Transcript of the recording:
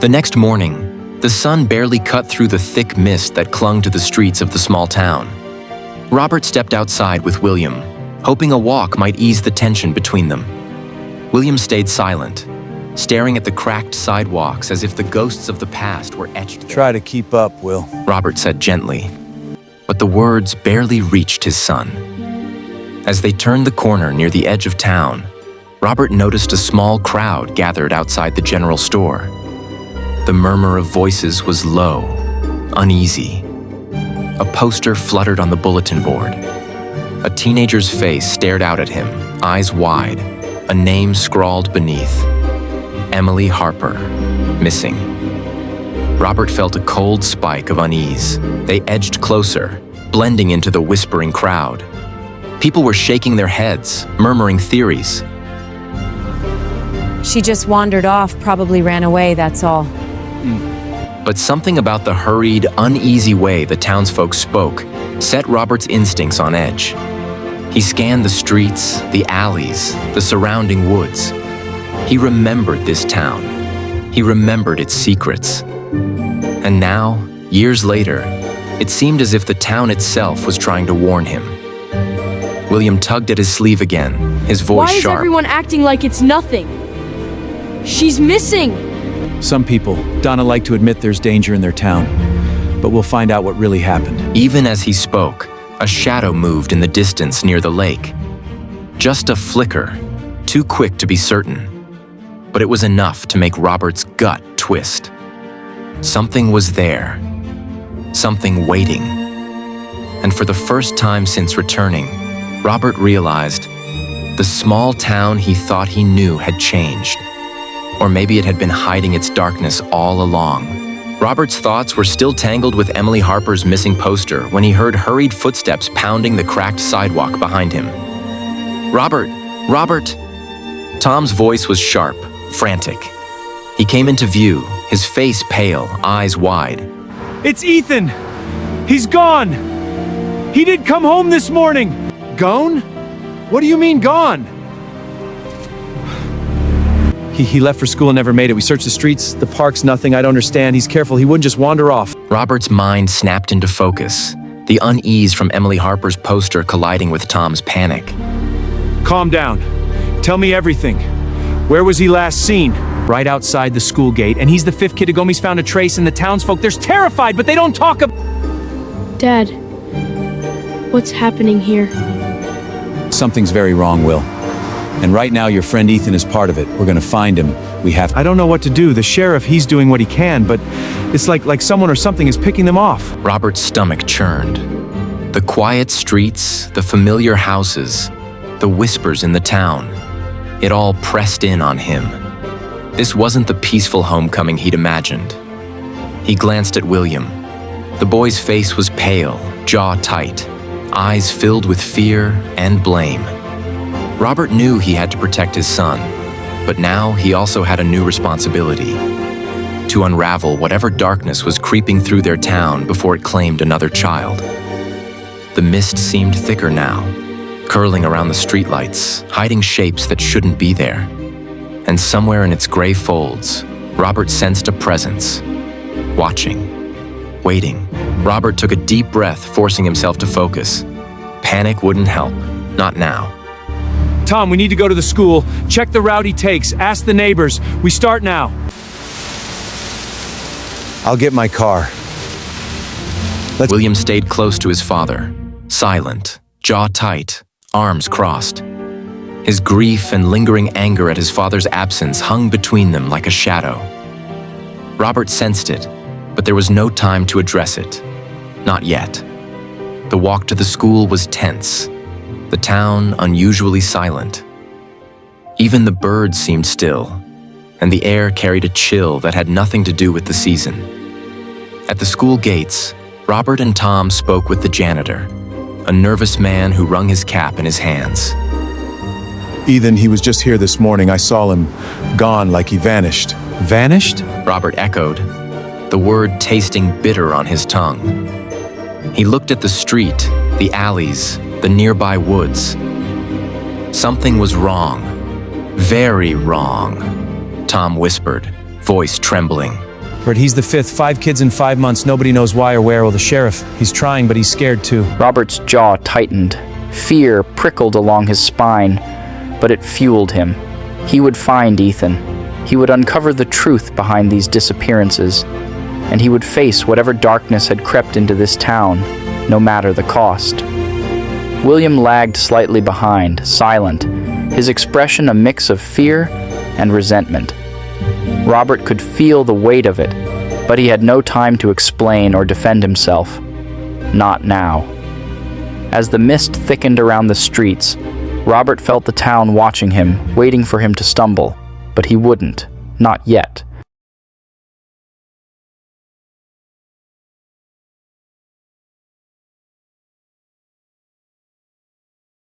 The next morning, the sun barely cut through the thick mist that clung to the streets of the small town. Robert stepped outside with William, hoping a walk might ease the tension between them. William stayed silent, staring at the cracked sidewalks as if the ghosts of the past were etched there. Try to keep up, Will. Robert said gently, but the words barely reached his son. As they turned the corner near the edge of town, Robert noticed a small crowd gathered outside the general store. The murmur of voices was low, uneasy. A poster fluttered on the bulletin board. A teenager's face stared out at him, eyes wide, a name scrawled beneath. Emily Harper, missing. Robert felt a cold spike of unease. They edged closer, blending into the whispering crowd. People were shaking their heads, murmuring theories. She just wandered off, probably ran away, that's all. But something about the hurried, uneasy way the townsfolk spoke set Robert's instincts on edge. He scanned the streets, the alleys, the surrounding woods. He remembered this town. He remembered its secrets. And now, years later, it seemed as if the town itself was trying to warn him. William tugged at his sleeve again, his voice sharp. Why is everyone acting like it's nothing? She's missing! Some people, Donna, like to admit there's danger in their town, but we'll find out what really happened. Even as he spoke, a shadow moved in the distance near the lake. Just a flicker, too quick to be certain. But it was enough to make Robert's gut twist. Something was there. Something waiting. And for the first time since returning, Robert realized the small town he thought he knew had changed. Or maybe it had been hiding its darkness all along. Robert's thoughts were still tangled with Emily Harper's missing poster when he heard hurried footsteps pounding the cracked sidewalk behind him. "Robert! Robert!" Tom's voice was sharp, frantic. He came into view, his face pale, eyes wide. It's Ethan! He's gone! He didn't come home this morning! Gone? What do you mean gone? He left for school and never made it. We searched the streets, the parks, nothing. I don't understand. He's careful. He wouldn't just wander off. Robert's mind snapped into focus, the unease from Emily Harper's poster colliding with Tom's panic. Calm down. Tell me everything. Where was he last seen? Right outside the school gate, and he's the fifth kid Tagomi's found a trace, and the townsfolk, they're terrified, but they don't talk about... Dad, what's happening here? Something's very wrong, Will. And right now, your friend Ethan is part of it. We're gonna find him. I don't know what to do. The sheriff, he's doing what he can, but it's like someone or something is picking them off. Robert's stomach churned. The quiet streets, the familiar houses, the whispers in the town. It all pressed in on him. This wasn't the peaceful homecoming he'd imagined. He glanced at William. The boy's face was pale, jaw tight, eyes filled with fear and blame. Robert knew he had to protect his son, but now he also had a new responsibility: to unravel whatever darkness was creeping through their town before it claimed another child. The mist seemed thicker now, curling around the streetlights, hiding shapes that shouldn't be there. And somewhere in its gray folds, Robert sensed a presence, watching, waiting. Robert took a deep breath, forcing himself to focus. Panic wouldn't help, not now. Tom, we need to go to the school, check the route he takes, ask the neighbors. We start now. I'll get my car. William stayed close to his father, silent, jaw tight, arms crossed. His grief and lingering anger at his father's absence hung between them like a shadow. Robert sensed it, but there was no time to address it. Not yet. The walk to the school was tense, the town unusually silent. Even the birds seemed still, and the air carried a chill that had nothing to do with the season. At the school gates, Robert and Tom spoke with the janitor, a nervous man who wrung his cap in his hands. Ethan, he was just here this morning. I saw him gone, like he vanished. Vanished? Robert echoed, the word tasting bitter on his tongue. He looked at the street, the alleys, the nearby woods. Something was wrong. Very wrong, Tom whispered, voice trembling. Robert. He's the fifth. 5 kids in 5 months. Nobody knows why or where. Well, the sheriff, he's trying, but he's scared too. Robert's jaw tightened. Fear prickled along his spine, but it fueled him. He would find Ethan. He would uncover the truth behind these disappearances, and he would face whatever darkness had crept into this town, no matter the cost. William lagged slightly behind, silent, his expression a mix of fear and resentment. Robert could feel the weight of it, but he had no time to explain or defend himself. Not now. As the mist thickened around the streets, Robert felt the town watching him, waiting for him to stumble, but he wouldn't, not yet.